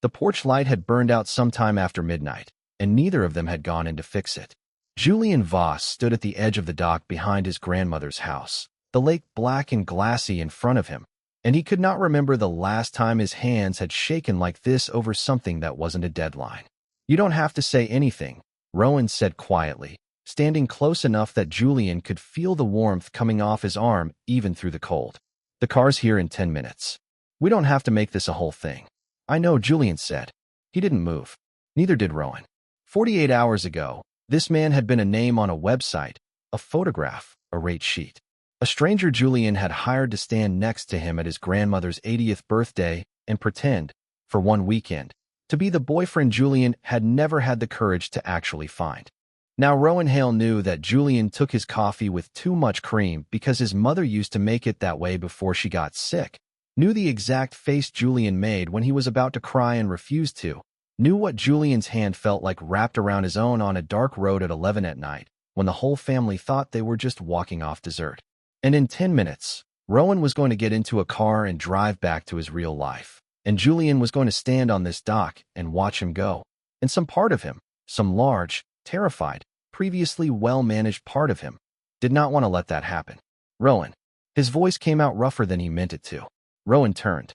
The porch light had burned out sometime after midnight, and neither of them had gone in to fix it. Julian Voss stood at the edge of the dock behind his grandmother's house, the lake black and glassy in front of him, and he could not remember the last time his hands had shaken like this over something that wasn't a deadline. "You don't have to say anything," Rowan said quietly, standing close enough that Julian could feel the warmth coming off his arm even through the cold. "The car's here in 10 minutes. We don't have to make this a whole thing." "I know," Julian said. He didn't move. Neither did Rowan. 48 hours ago, this man had been a name on a website, a photograph, a rate sheet. A stranger Julian had hired to stand next to him at his grandmother's 80th birthday and pretend, for one weekend, to be the boyfriend Julian had never had the courage to actually find. Now Rowan Hale knew that Julian took his coffee with too much cream because his mother used to make it that way before she got sick, knew the exact face Julian made when he was about to cry and refused to, knew what Julian's hand felt like wrapped around his own on a dark road at 11 at night when the whole family thought they were just walking off dessert. And in 10 minutes, Rowan was going to get into a car and drive back to his real life, and Julian was going to stand on this dock and watch him go. And some part of him, some large, terrified, previously well-managed part of him, did not want to let that happen. "Rowan." His voice came out rougher than he meant it to. Rowan turned.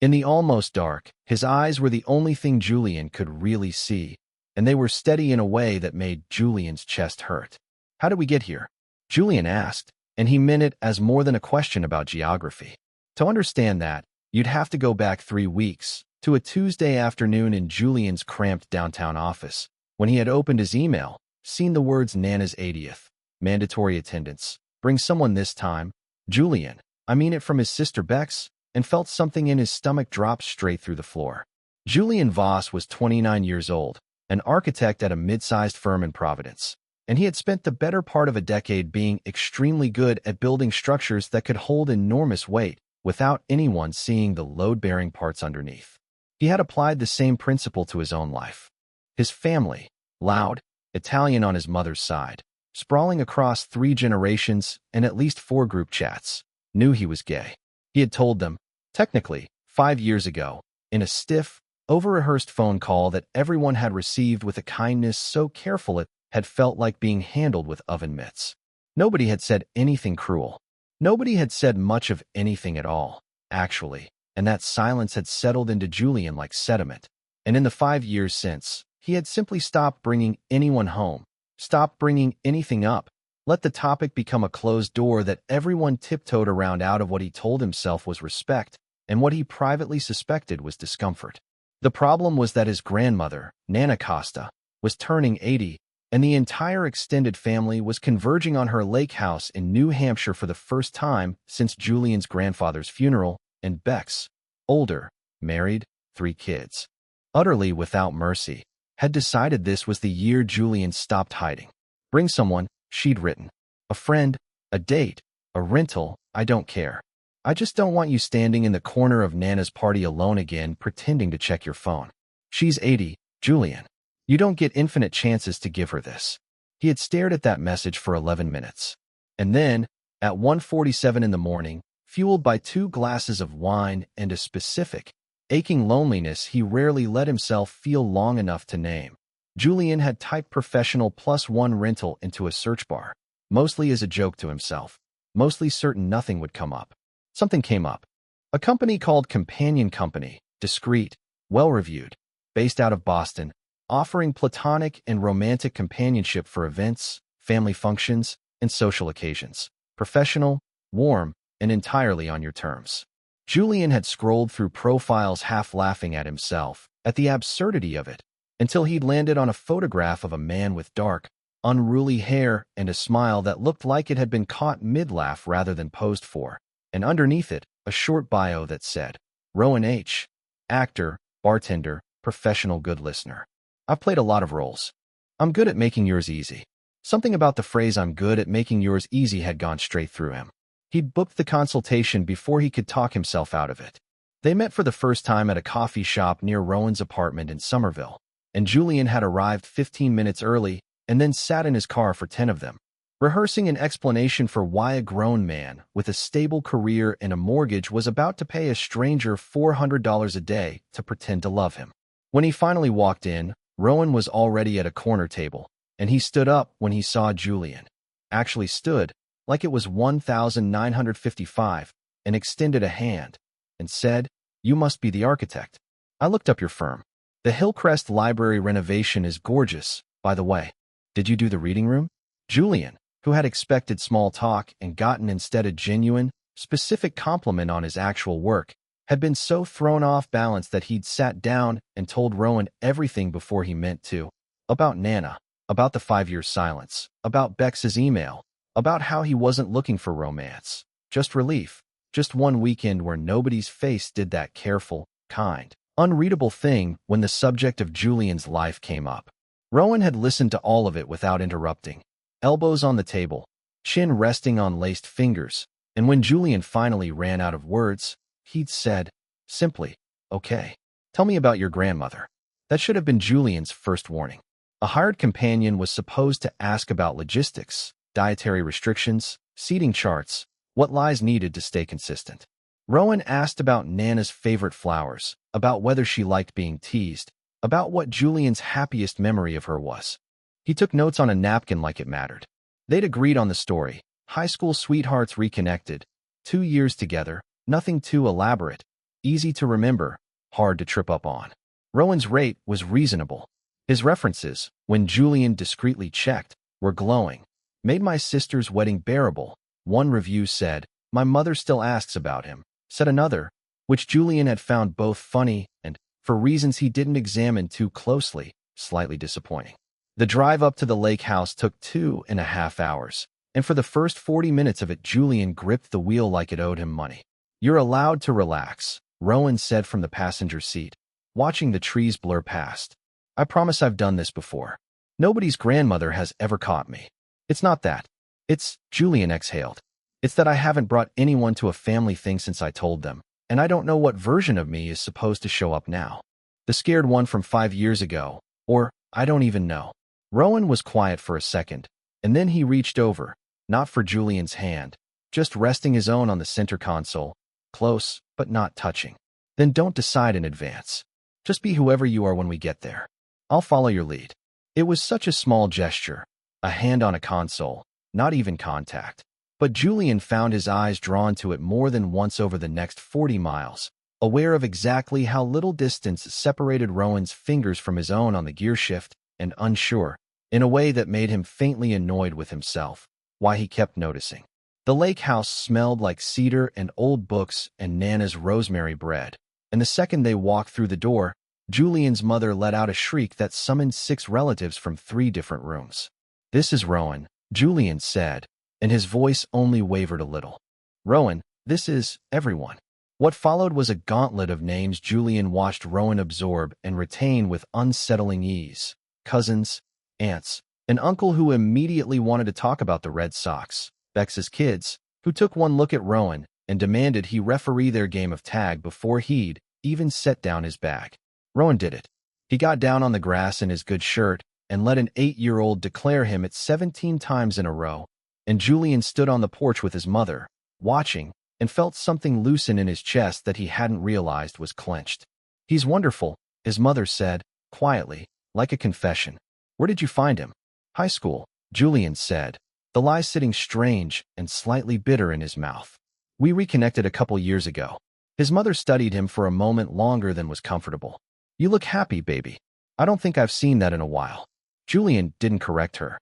In the almost dark, his eyes were the only thing Julian could really see, and they were steady in a way that made Julian's chest hurt. "How did we get here?" Julian asked, and he meant it as more than a question about geography. To understand that, you'd have to go back 3 weeks, to a Tuesday afternoon in Julian's cramped downtown office, when he had opened his email, seen the words Nana's 80th, mandatory attendance, bring someone this time, Julian, I mean it from his sister Bex, and felt something in his stomach drop straight through the floor. Julian Voss was 29 years old, an architect at a mid-sized firm in Providence, and he had spent the better part of a decade being extremely good at building structures that could hold enormous weight without anyone seeing the load-bearing parts underneath. He had applied the same principle to his own life. His family, loud, Italian on his mother's side, sprawling across 3 generations and at least 4 group chats, knew he was gay. He had told them, technically, 5 years ago, in a stiff, over-rehearsed phone call that everyone had received with a kindness so careful it had felt like being handled with oven mitts. Nobody had said anything cruel. Nobody had said much of anything at all, actually, and that silence had settled into Julian like sediment. And in the 5 years since, he had simply stopped bringing anyone home, stopped bringing anything up, let the topic become a closed door that everyone tiptoed around out of what he told himself was respect, and what he privately suspected was discomfort. The problem was that his grandmother, Nana Costa, was turning 80, and the entire extended family was converging on her lake house in New Hampshire for the first time since Julian's grandfather's funeral, and Bex, older, married, 3 kids, utterly without mercy, had decided this was the year Julian stopped hiding. "Bring someone," she'd written. "A friend, a date, a rental, I don't care. I just don't want you standing in the corner of Nana's party alone again pretending to check your phone. She's 80, Julian. You don't get infinite chances to give her this." He had stared at that message for 11 minutes. And then, at 1:47 in the morning, fueled by 2 glasses of wine and a specific, aching loneliness he rarely let himself feel long enough to name, Julian had typed professional +1 rental into a search bar, mostly as a joke to himself, mostly certain nothing would come up. Something came up. A company called Companion Company, discreet, well-reviewed, based out of Boston, offering platonic and romantic companionship for events, family functions, and social occasions. Professional, warm, and entirely on your terms. Julian had scrolled through profiles half laughing at himself, at the absurdity of it, until he'd landed on a photograph of a man with dark, unruly hair and a smile that looked like it had been caught mid-laugh rather than posed for, and underneath it, a short bio that said, "Rowan H. Actor, bartender, professional good listener. I've played a lot of roles. I'm good at making yours easy." Something about the phrase "I'm good at making yours easy" had gone straight through him. He'd booked the consultation before he could talk himself out of it. They met for the first time at a coffee shop near Rowan's apartment in Somerville, and Julian had arrived 15 minutes early and then sat in his car for 10 of them, rehearsing an explanation for why a grown man with a stable career and a mortgage was about to pay a stranger $400 a day to pretend to love him. When he finally walked in, Rowan was already at a corner table, and he stood up when he saw Julian. Actually stood, like it was 1955, and extended a hand, and said, "You must be the architect. I looked up your firm. The Hillcrest Library renovation is gorgeous, by the way. Did you do the reading room?" Julian, who had expected small talk and gotten instead a genuine, specific compliment on his actual work, had been so thrown off balance that he'd sat down and told Rowan everything before he meant to. About Nana, about the 5 year silence, about Bex's email, about how he wasn't looking for romance. Just relief. Just one weekend where nobody's face did that careful, kind, unreadable thing when the subject of Julian's life came up. Rowan had listened to all of it without interrupting, elbows on the table, chin resting on laced fingers, and when Julian finally ran out of words, he'd said, simply, "Okay, tell me about your grandmother." That should have been Julian's first warning. A hired companion was supposed to ask about logistics, dietary restrictions, seating charts, what lies needed to stay consistent. Rowan asked about Nana's favorite flowers, about whether she liked being teased, about what Julian's happiest memory of her was. He took notes on a napkin like it mattered. They'd agreed on the story. High school sweethearts reconnected. 2 years together, nothing too elaborate, easy to remember, hard to trip up on. Rowan's rate was reasonable. His references, when Julian discreetly checked, were glowing. "Made my sister's wedding bearable," one review said. "My mother still asks about him," said another, which Julian had found both funny and, for reasons he didn't examine too closely, slightly disappointing. The drive up to the lake house took 2.5 hours, and for the first 40 minutes of it Julian gripped the wheel like it owed him money. "You're allowed to relax," Rowan said from the passenger seat, watching the trees blur past. "I promise I've done this before. Nobody's grandmother has ever caught me. It's not that. It's," Julian exhaled. "It's that I haven't brought anyone to a family thing since I told them, and I don't know what version of me is supposed to show up now. The scared one from 5 years ago, or I don't even know." Rowan was quiet for a second, and then he reached over, not for Julian's hand, just resting his own on the center console, close, but not touching. "Then don't decide in advance. Just be whoever you are when we get there. I'll follow your lead." It was such a small gesture, a hand on a console, not even contact. But Julian found his eyes drawn to it more than once over the next 40 miles, aware of exactly how little distance separated Rowan's fingers from his own on the gear shift, and unsure, in a way that made him faintly annoyed with himself, why he kept noticing. The lake house smelled like cedar and old books and Nana's rosemary bread, and the second they walked through the door, Julian's mother let out a shriek that summoned 6 relatives from 3 different rooms. "This is Rowan," Julian said, and his voice only wavered a little. "Rowan, this is everyone." What followed was a gauntlet of names Julian watched Rowan absorb and retain with unsettling ease. Cousins, aunts, an uncle who immediately wanted to talk about the Red Sox, Bex's kids, who took one look at Rowan and demanded he referee their game of tag before he'd even set down his bag. Rowan did it. He got down on the grass in his good shirt and let an 8-year-old declare him at 17 times in a row, and Julian stood on the porch with his mother, watching, and felt something loosen in his chest that he hadn't realized was clenched. "He's wonderful," his mother said, quietly, like a confession. "Where did you find him?" "High school," Julian said, the lie sitting strange and slightly bitter in his mouth. "We reconnected a couple years ago." His mother studied him for a moment longer than was comfortable. "You look happy, baby. I don't think I've seen that in a while." Julian didn't correct her.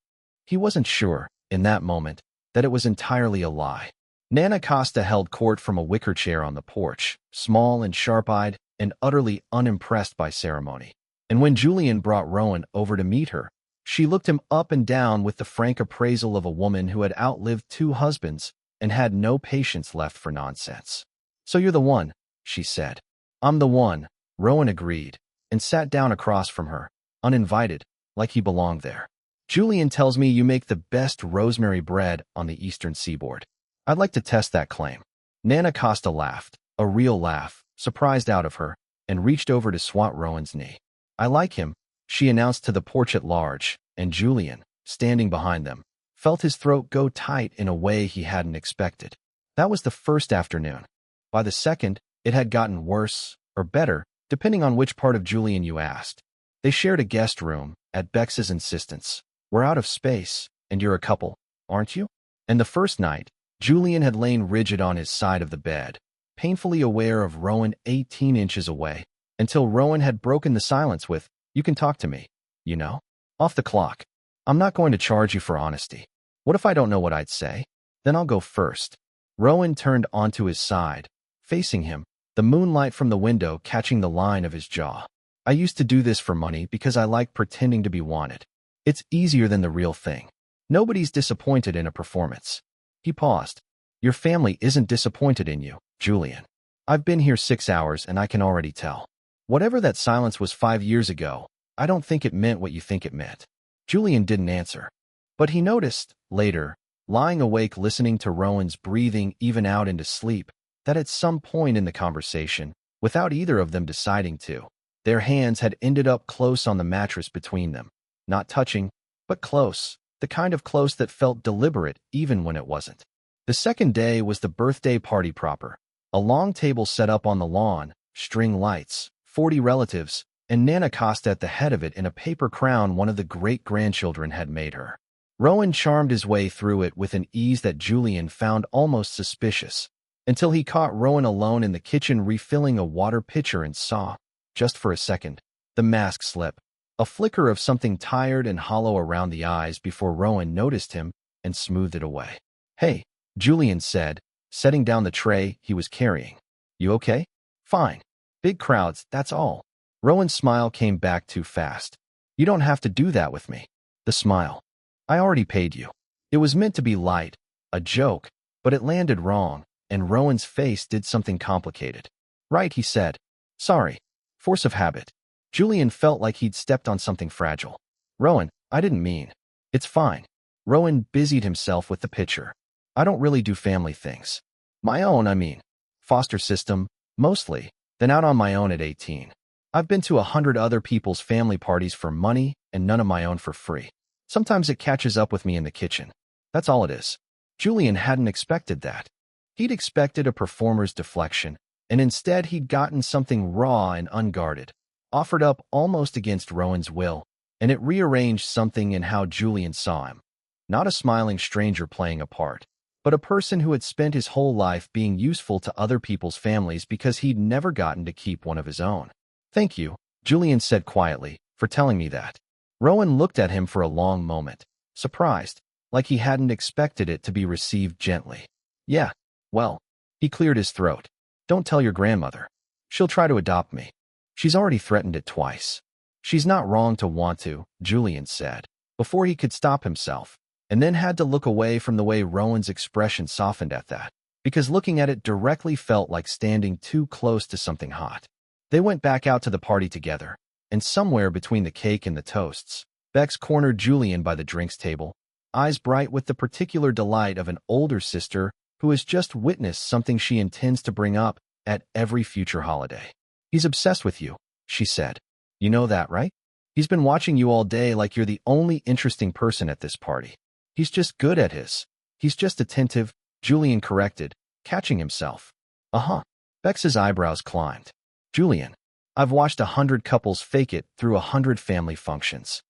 He wasn't sure, in that moment, that it was entirely a lie. Nana Costa held court from a wicker chair on the porch, small and sharp-eyed, and utterly unimpressed by ceremony. And when Julian brought Rowan over to meet her, she looked him up and down with the frank appraisal of a woman who had outlived 2 husbands and had no patience left for nonsense. "So you're the one," she said. "I'm the one," Rowan agreed, and sat down across from her, uninvited, like he belonged there. "Julian tells me you make the best rosemary bread on the eastern seaboard. I'd like to test that claim." Nana Costa laughed, a real laugh, surprised out of her, and reached over to swat Rowan's knee. "I like him," she announced to the porch at large, and Julian, standing behind them, felt his throat go tight in a way he hadn't expected. That was the first afternoon. By the second, it had gotten worse, or better, depending on which part of Julian you asked. They shared a guest room, at Bex's insistence. We're out of space, and you're a couple, aren't you? And the first night, Julian had lain rigid on his side of the bed, painfully aware of Rowan 18 inches away, until Rowan had broken the silence with, "You can talk to me, you know? Off the clock. I'm not going to charge you for honesty. What if I don't know what I'd say? Then I'll go first." Rowan turned onto his side, facing him, the moonlight from the window catching the line of his jaw. "I used to do this for money because I like pretending to be wanted. It's easier than the real thing. Nobody's disappointed in a performance." He paused. "Your family isn't disappointed in you, Julian. I've been here 6 hours and I can already tell. Whatever that silence was 5 years ago, I don't think it meant what you think it meant." Julian didn't answer. But he noticed, later, lying awake listening to Rowan's breathing even out into sleep, that at some point in the conversation, without either of them deciding to, their hands had ended up close on the mattress between them. Not touching, but close, the kind of close that felt deliberate even when it wasn't. The second day was the birthday party proper. A long table set up on the lawn, string lights, 40 relatives, and Nana Costa at the head of it in a paper crown one of the great-grandchildren had made her. Rowan charmed his way through it with an ease that Julian found almost suspicious, until he caught Rowan alone in the kitchen refilling a water pitcher and saw, just for a second, the mask slip, a flicker of something tired and hollow around the eyes before Rowan noticed him and smoothed it away. "Hey," Julian said, setting down the tray he was carrying. "You okay?" "Fine. Big crowds, that's all." Rowan's smile came back too fast. "You don't have to do that with me." The smile. "I already paid you." It was meant to be light, a joke, but it landed wrong, and Rowan's face did something complicated. "Right," he said. "Sorry. Force of habit." Julian felt like he'd stepped on something fragile. "Rowan, I didn't mean." "It's fine." Rowan busied himself with the pitcher. "I don't really do family things. My own, I mean. Foster system, mostly, then out on my own at 18. I've been to 100 other people's family parties for money and none of my own for free. Sometimes it catches up with me in the kitchen. That's all it is." Julian hadn't expected that. He'd expected a performer's deflection, and instead he'd gotten something raw and unguarded, offered up almost against Rowan's will, and it rearranged something in how Julian saw him. Not a smiling stranger playing a part, but a person who had spent his whole life being useful to other people's families because he'd never gotten to keep one of his own. "Thank you," Julian said quietly, "for telling me that." Rowan looked at him for a long moment, surprised, like he hadn't expected it to be received gently. "Yeah, well," he cleared his throat. "Don't tell your grandmother. She'll try to adopt me. She's already threatened it twice." "She's not wrong to want to," Julian said, before he could stop himself, and then had to look away from the way Rowan's expression softened at that, because looking at it directly felt like standing too close to something hot. They went back out to the party together, and somewhere between the cake and the toasts, Bex cornered Julian by the drinks table, eyes bright with the particular delight of an older sister who has just witnessed something she intends to bring up at every future holiday. "He's obsessed with you," she said. "You know that, right? He's been watching you all day like you're the only interesting person at this party. He's just good at his. He's just attentive," Julian corrected, catching himself. "Uh-huh." Bex's eyebrows climbed. "Julian, I've watched 100 couples fake it through 100 family functions.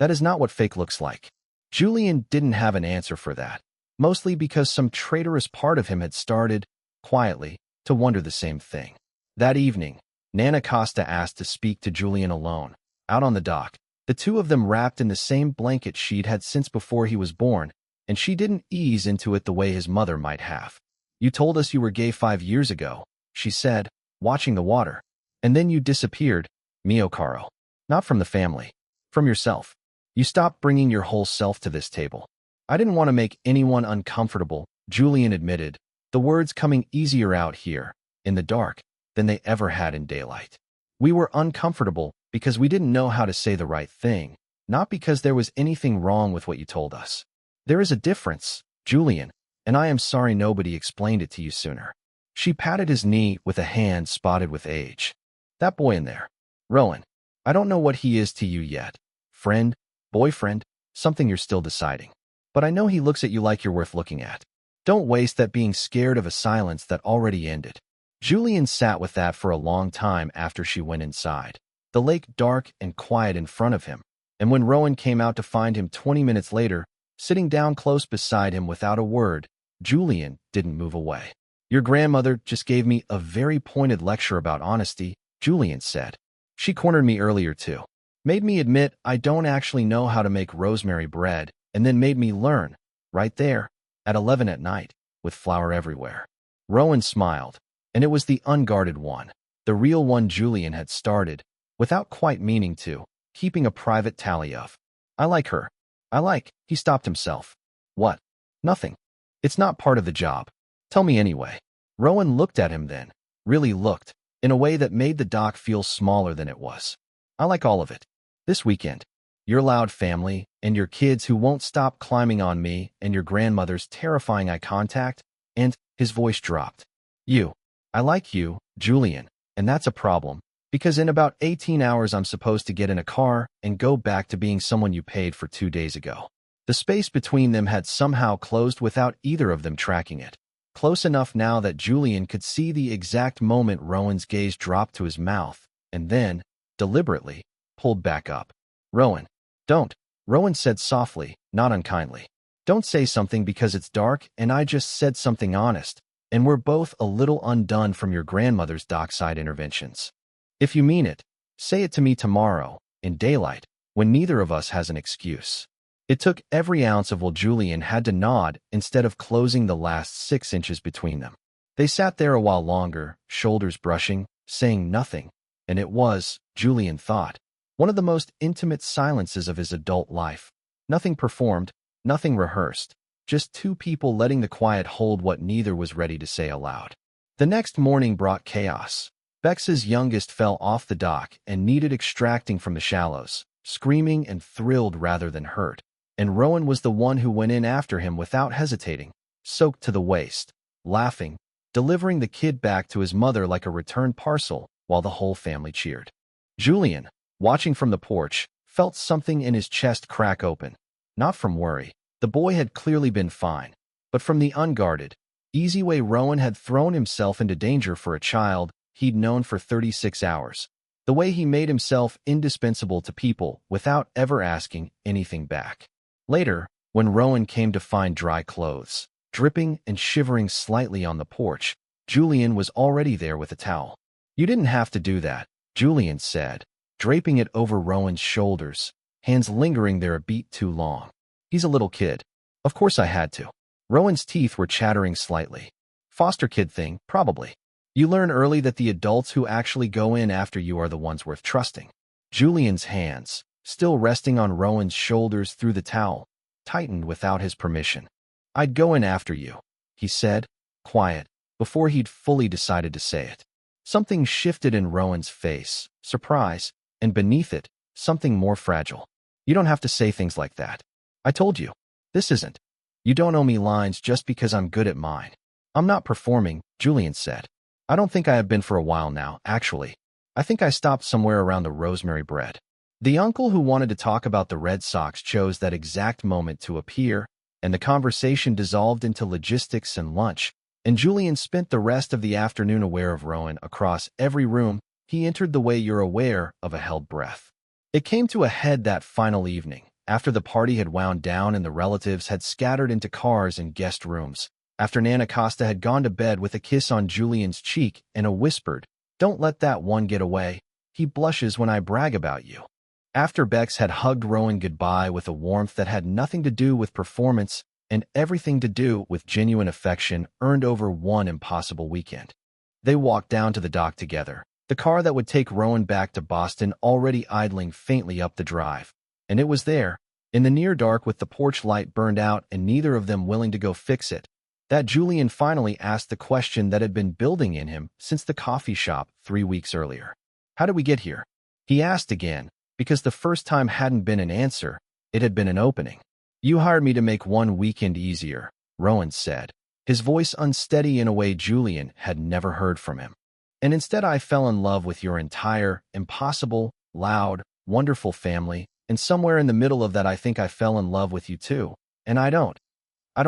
That is not what fake looks like." Julian didn't have an answer for that, mostly because some traitorous part of him had started, quietly, to wonder the same thing. That evening, Nana Costa asked to speak to Julian alone, out on the dock, the two of them wrapped in the same blanket she'd had since before he was born, and she didn't ease into it the way his mother might have. "You told us you were gay 5 years ago," she said, watching the water. "And then you disappeared, mio caro. Not from the family. From yourself. You stopped bringing your whole self to this table." "I didn't want to make anyone uncomfortable," Julian admitted, the words coming easier out here, in the dark, than they ever had in daylight. "We were uncomfortable because we didn't know how to say the right thing, not because there was anything wrong with what you told us. There is a difference, Julian, and I am sorry nobody explained it to you sooner." She patted his knee with a hand spotted with age. "That boy in there. Rowan. I don't know what he is to you yet. Friend, boyfriend, something you're still deciding. But I know he looks at you like you're worth looking at. Don't waste that being scared of a silence that already ended." Julian sat with that for a long time after she went inside. The lake dark and quiet in front of him, and when Rowan came out to find him 20 minutes later, sitting down close beside him without a word, Julian didn't move away. Your grandmother just gave me a very pointed lecture about honesty, Julian said. She cornered me earlier too. Made me admit I don't actually know how to make rosemary bread, and then made me learn, right there, at 11 at night, with flour everywhere. Rowan smiled, and it was the unguarded one, the real one Julian had started, without quite meaning to, keeping a private tally of. I like her. He stopped himself. What? Nothing. It's not part of the job. Tell me anyway. Rowan looked at him then, really looked, in a way that made the dock feel smaller than it was. I like all of it. This weekend. Your loud family, and your kids who won't stop climbing on me, and your grandmother's terrifying eye contact, and his voice dropped. You. I like you, Julian, and that's a problem, because in about 18 hours I'm supposed to get in a car and go back to being someone you paid for 2 days ago. The space between them had somehow closed without either of them tracking it. Close enough now that Julian could see the exact moment Rowan's gaze dropped to his mouth, and then, deliberately, pulled back up. Rowan. Don't. Rowan said softly, not unkindly. Don't say something because it's dark and I just said something honest, and we're both a little undone from your grandmother's dockside interventions. If you mean it, say it to me tomorrow, in daylight, when neither of us has an excuse. It took every ounce of will Julian had to nod instead of closing the last 6 inches between them. They sat there a while longer, shoulders brushing, saying nothing, and it was, Julian thought, one of the most intimate silences of his adult life. Nothing performed, nothing rehearsed, just two people letting the quiet hold what neither was ready to say aloud. The next morning brought chaos. Bex's youngest fell off the dock and needed extracting from the shallows, screaming and thrilled rather than hurt, and Rowan was the one who went in after him without hesitating, soaked to the waist, laughing, delivering the kid back to his mother like a returned parcel while the whole family cheered. Julian, watching from the porch, felt something in his chest crack open, not from worry. The boy had clearly been fine, but from the unguarded, easy way Rowan had thrown himself into danger for a child he'd known for 36 hours, the way he made himself indispensable to people without ever asking anything back. Later, when Rowan came to find dry clothes, dripping and shivering slightly on the porch, Julian was already there with a towel. You didn't have to do that, Julian said, draping it over Rowan's shoulders, hands lingering there a beat too long. He's a little kid. Of course I had to. Rowan's teeth were chattering slightly. Foster kid thing, probably. You learn early that the adults who actually go in after you are the ones worth trusting. Julian's hands, still resting on Rowan's shoulders through the towel, tightened without his permission. I'd go in after you, he said, quiet, before he'd fully decided to say it. Something shifted in Rowan's face, surprise, and beneath it, something more fragile. You don't have to say things like that. I told you. This isn't. You don't owe me lines just because I'm good at mine. I'm not performing, Julian said. I don't think I have been for a while now, actually. I think I stopped somewhere around the rosemary bread. The uncle who wanted to talk about the Red Sox chose that exact moment to appear, and the conversation dissolved into logistics and lunch, and Julian spent the rest of the afternoon aware of Rowan across every room he entered the way you're aware of a held breath. It came to a head that final evening, after the party had wound down and the relatives had scattered into cars and guest rooms, after Nana Costa had gone to bed with a kiss on Julian's cheek and a whispered, "Don't let that one get away. He blushes when I brag about you." After Bex had hugged Rowan goodbye with a warmth that had nothing to do with performance and everything to do with genuine affection earned over one impossible weekend. They walked down to the dock together, the car that would take Rowan back to Boston already idling faintly up the drive. And it was there, in the near dark with the porch light burned out and neither of them willing to go fix it, that Julian finally asked the question that had been building in him since the coffee shop 3 weeks earlier. How did we get here? He asked again, because the first time hadn't been an answer, it had been an opening. You hired me to make one weekend easier, Rowan said, his voice unsteady in a way Julian had never heard from him. And instead I fell in love with your entire, impossible, loud, wonderful family, and somewhere in the middle of that I think I fell in love with you too, and I don't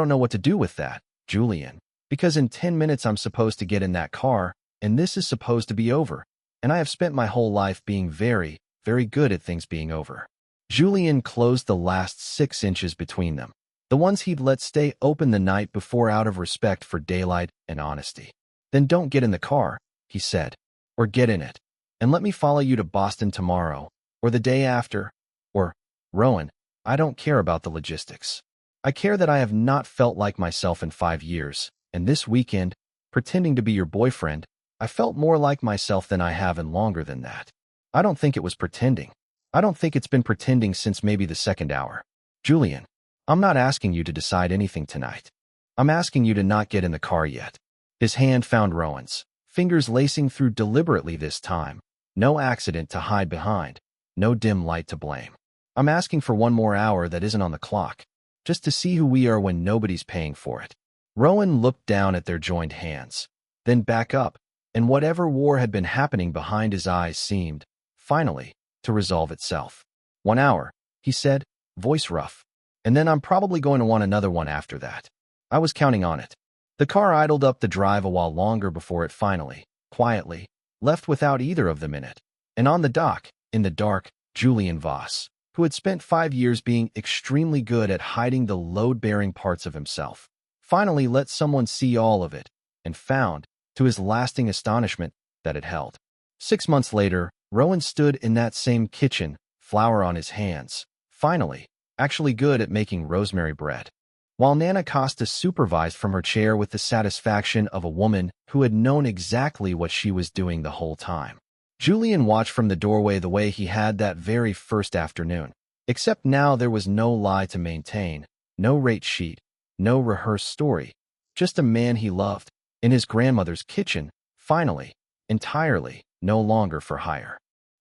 know what to do with that, Julian, because in 10 minutes I'm supposed to get in that car and this is supposed to be over, and I have spent my whole life being very, very good at things being over. Julian closed the last 6 inches between them, the ones he'd let stay open the night before out of respect for daylight and honesty. Then don't get in the car, he said, or get in it, and let me follow you to Boston tomorrow, or the day after, or, Rowan, I don't care about the logistics. I care that I have not felt like myself in 5 years, and this weekend, pretending to be your boyfriend, I felt more like myself than I have in longer than that. I don't think it was pretending. I don't think it's been pretending since maybe the 2nd hour. Julian, I'm not asking you to decide anything tonight. I'm asking you to not get in the car yet. His hand found Rowan's, fingers lacing through deliberately this time. No accident to hide behind. No dim light to blame. I'm asking for 1 more hour that isn't on the clock, just to see who we are when nobody's paying for it. Rowan looked down at their joined hands, then back up, and whatever war had been happening behind his eyes seemed, finally, to resolve itself. 1 hour, he said, voice rough. And then I'm probably going to want another one after that. I was counting on it. The car idled up the drive a while longer before it finally, quietly, left without either of them in it. And on the dock, in the dark, Julian Voss, who had spent 5 years being extremely good at hiding the load-bearing parts of himself, finally let someone see all of it, and found, to his lasting astonishment, that it held. 6 months later, Rowan stood in that same kitchen, flour on his hands, finally, actually good at making rosemary bread, while Nana Costa supervised from her chair with the satisfaction of a woman who had known exactly what she was doing the whole time. Julian watched from the doorway the way he had that very first afternoon, except now there was no lie to maintain, no rate sheet, no rehearsed story, just a man he loved, in his grandmother's kitchen, finally, entirely, no longer for hire.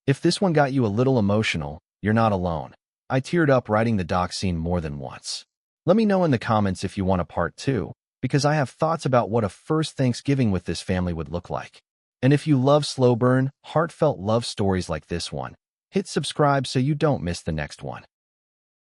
If this one got you a little emotional, you're not alone. I teared up writing the doc scene more than once. Let me know in the comments if you want a part 2, because I have thoughts about what a first Thanksgiving with this family would look like. And if you love slow burn, heartfelt love stories like this one, hit subscribe so you don't miss the next one.